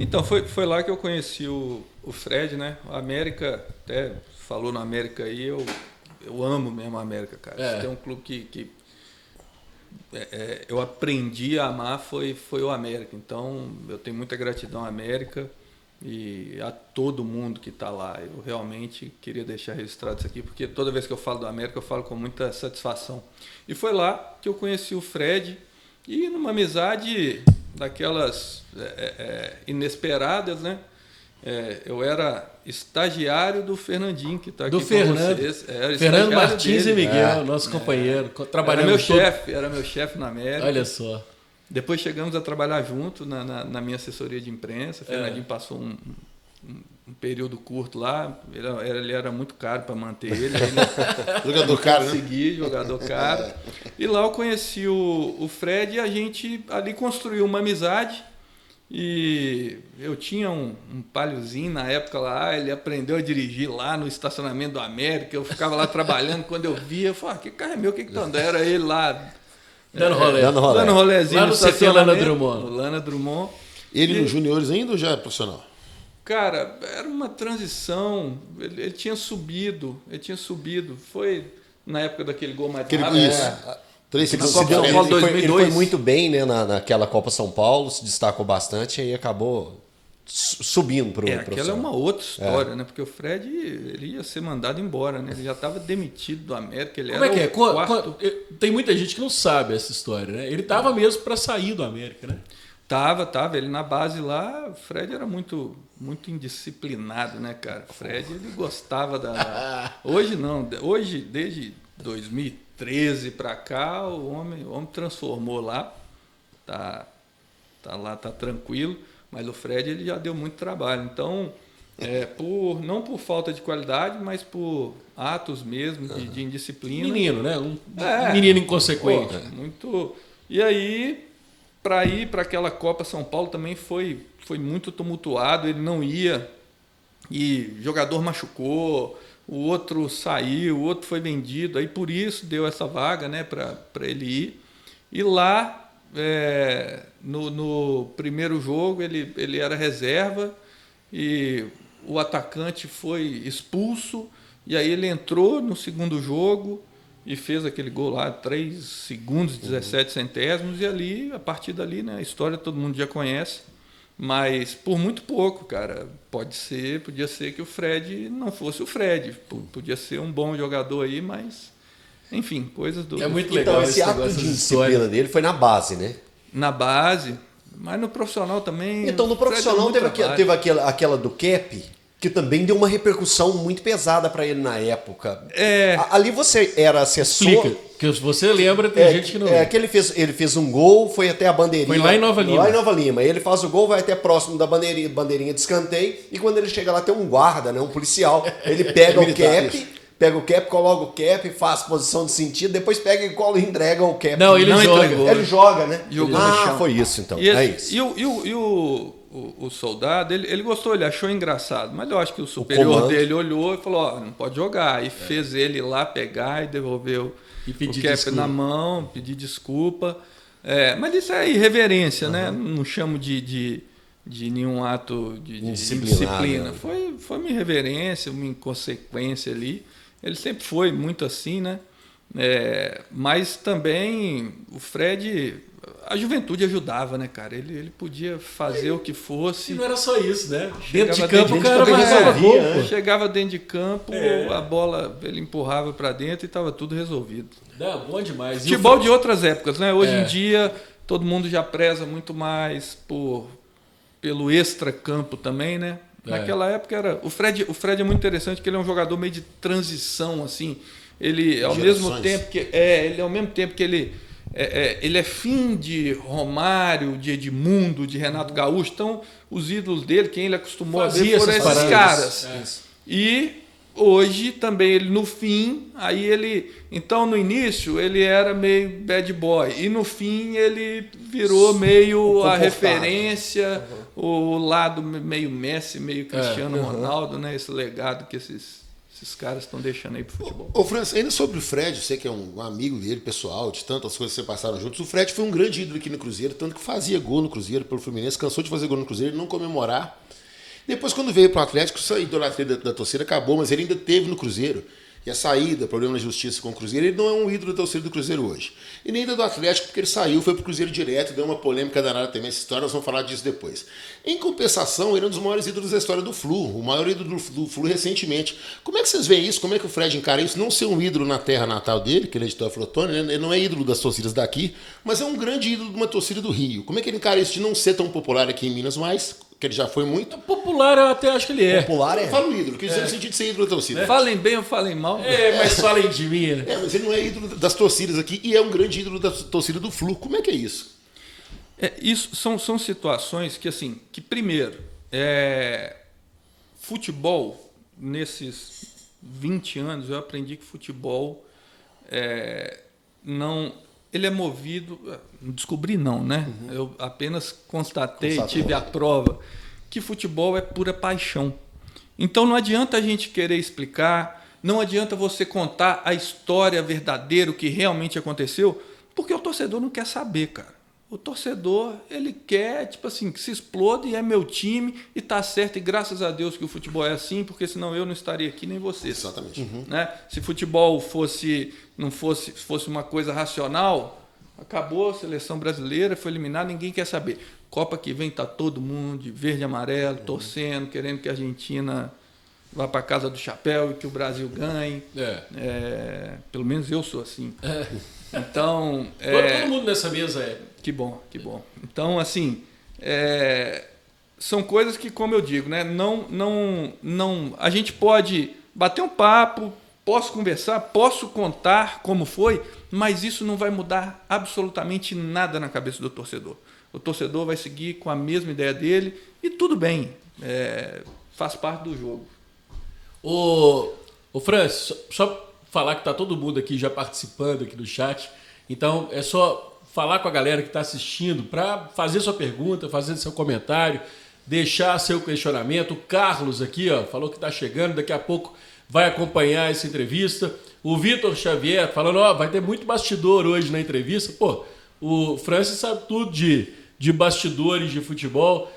Então, foi lá que eu conheci o Fred, né? A América, até falou na América aí, eu amo mesmo a América, cara. Se tem um clube que eu aprendi a amar foi o América. Então, eu tenho muita gratidão à América e a todo mundo que está lá. Eu realmente queria deixar registrado isso aqui, porque toda vez que eu falo do América, eu falo com muita satisfação. E foi lá que eu conheci o Fred, e numa amizade daquelas inesperadas, né? Eu era estagiário do Fernandinho, que está aqui do Fernando. vocês. Fernando Martins e Miguel, nosso companheiro. Trabalhamos era meu chefe na América. Olha só. Depois chegamos a trabalhar junto na minha assessoria de imprensa. O Fernandinho passou um período curto lá. Ele era muito caro para manter ele. Jogador caro, né? Jogador caro. E lá eu conheci o Fred e a gente ali construiu uma amizade. E eu tinha um Paliozinho na época lá, ele aprendeu a dirigir lá no estacionamento do América, eu ficava lá trabalhando, quando eu via, eu falava, que carro é meu, que tá andando? Era ele lá, dando rolezinho lá no CT Lana Drummond. Lana Drummond. Ele nos juniores ainda ou já é profissional? Cara, era uma transição, ele tinha subido, foi na época daquele gol mais rápido. Ele foi muito bem, né, naquela Copa São Paulo, se destacou bastante e aí acabou subindo para o profissional. Aquela é uma outra história, né? Porque o Fred ele ia ser mandado embora, né? Ele já estava demitido do América. Como é que é? Tem muita gente que não sabe essa história, né? Ele estava mesmo para sair do América, né? Tava. Ele na base lá, o Fred era muito indisciplinado, né, cara? O Fred, ele gostava da... Hoje não. Hoje, desde 2013 para cá, o homem transformou lá. Tá lá, tá tranquilo. Mas o Fred, ele já deu muito trabalho. Então, não por falta de qualidade, mas por atos mesmo de indisciplina. Menino, né? Um menino inconsequente. Muito... E aí... Para ir para aquela Copa São Paulo também foi muito tumultuado, ele não ia, e jogador machucou, o outro saiu, o outro foi vendido, aí por isso deu essa vaga, né, para ele ir. E lá, no primeiro jogo, ele era reserva, e o atacante foi expulso, e aí ele entrou no segundo jogo, e fez aquele gol lá, 3 segundos, 17 centésimos, e ali, a partir dali, né, a história todo mundo já conhece, mas por muito pouco, cara. Podia ser que o Fred não fosse o Fred, podia ser um bom jogador aí, mas, enfim, coisas do... É muito legal. Então, esse ato de disciplina dele foi na base, né? Na base, mas no profissional também... Então, no profissional teve aquela do Cap... que também deu uma repercussão muito pesada para ele na época. Ali você era assessor... Explica, que você lembra, tem gente que não... que ele fez um gol, foi até a bandeirinha... Foi lá em Nova Lima. Lá em Nova Lima. Ele faz o gol, vai até próximo da bandeirinha de escanteio, e quando ele chega lá tem um guarda, né, um policial. Ele pega o cap, coloca o cap, faz posição de sentido, depois pega e entrega o cap. Não, ele joga. Ele joga, né? Jogou no chão. Foi isso então. E o soldado, ele gostou, ele achou engraçado, mas eu acho que o superior dele olhou e falou, não pode jogar, e fez ele ir lá pegar e devolveu o cap na mão, pedir desculpa, mas isso é irreverência, né? Não chamo de nenhum ato de disciplina, foi uma irreverência, uma inconsequência ali, ele sempre foi muito assim, né? Mas também o Fred... A juventude ajudava, né, cara? Ele podia fazer o que fosse. E não era só isso, né? Dentro de campo, o cara resolvia. Chegava dentro de campo, a bola ele empurrava para dentro e estava tudo resolvido. Bom demais. Futebol de outras épocas, né? Hoje em dia, todo mundo já preza muito mais pelo extra-campo também, né? Naquela época era... O Fred é muito interessante, porque ele é um jogador meio de transição, assim. Ele, ao mesmo tempo que ele é fim de Romário, de Edmundo, de Renato Gaúcho. Então, os ídolos dele, quem ele acostumou a ver, foram esses caras. E hoje também, ele no fim, então no início ele era meio bad boy. E no fim ele virou meio a referência, o lado meio Messi, meio Cristiano Ronaldo, né? Esse legado que esses esses caras estão deixando aí pro futebol. Ô, Francis, ainda sobre o Fred, você que é um amigo dele, pessoal, de tantas coisas que você passaram juntos, o Fred foi um grande ídolo aqui no Cruzeiro, tanto que fazia gol no Cruzeiro pelo Fluminense, cansou de fazer gol no Cruzeiro e não comemorar. Depois, quando veio pro Atlético, essa idolatria da torcida acabou, mas ele ainda teve no Cruzeiro. E a saída, problema na justiça com o Cruzeiro, ele não é um ídolo da torcida do Cruzeiro hoje. E nem da do Atlético, porque ele saiu, foi pro Cruzeiro direto, deu uma polêmica danada também essa história, nós vamos falar disso depois. Em compensação, ele é um dos maiores ídolos da história do Flu, o maior ídolo do Flu recentemente. Como é que vocês veem isso? Como é que o Fred encara isso? Não ser um ídolo na terra natal dele, que ele é de Teoflotone, né? Ele não é ídolo das torcidas daqui, mas é um grande ídolo de uma torcida do Rio. Como é que ele encara isso de não ser tão popular aqui em Minas mais, que ele já foi muito? Popular eu até acho que ele é. Popular Eu falo ídolo, quer dizer no sentido de ser ídolo da torcida. Falem bem ou falem mal. Mas falem de mim, né? Mas ele não é ídolo das torcidas aqui e é um grande ídolo da torcida do Flu. Como é que é isso? Isso são situações que, assim, que primeiro, futebol, nesses 20 anos, eu aprendi que futebol não... Ele é movido... Descobri não, né? Uhum. Eu apenas constatei, tive a prova, que futebol é pura paixão. Então não adianta a gente querer explicar, não adianta você contar a história verdadeira, o que realmente aconteceu, porque o torcedor não quer saber, cara. O torcedor, ele quer, tipo assim, que se exploda e é meu time e tá certo. E graças a Deus que o futebol é assim, porque senão eu não estaria aqui nem você. Exatamente. Uhum. Né? Se futebol fosse uma coisa racional, acabou a seleção brasileira, foi eliminada, ninguém quer saber. Copa que vem tá todo mundo de verde e amarelo, torcendo, querendo que a Argentina vá para casa do chapéu e que o Brasil ganhe. Pelo menos eu sou assim. Então, todo mundo nessa mesa é. Que bom, que bom. Então, assim, são coisas que, como eu digo, né, não, a gente pode bater um papo, posso conversar, posso contar como foi, mas isso não vai mudar absolutamente nada na cabeça do torcedor. O torcedor vai seguir com a mesma ideia dele e tudo bem, faz parte do jogo. Ô Francis, só falar que está todo mundo aqui já participando aqui do chat, então é só falar com a galera que está assistindo para fazer sua pergunta, fazer seu comentário, deixar seu questionamento. O Carlos aqui, ó, falou que está chegando, daqui a pouco vai acompanhar essa entrevista. O Vitor Xavier falando, vai ter muito bastidor hoje na entrevista. Pô, o Francis sabe tudo de bastidores de futebol.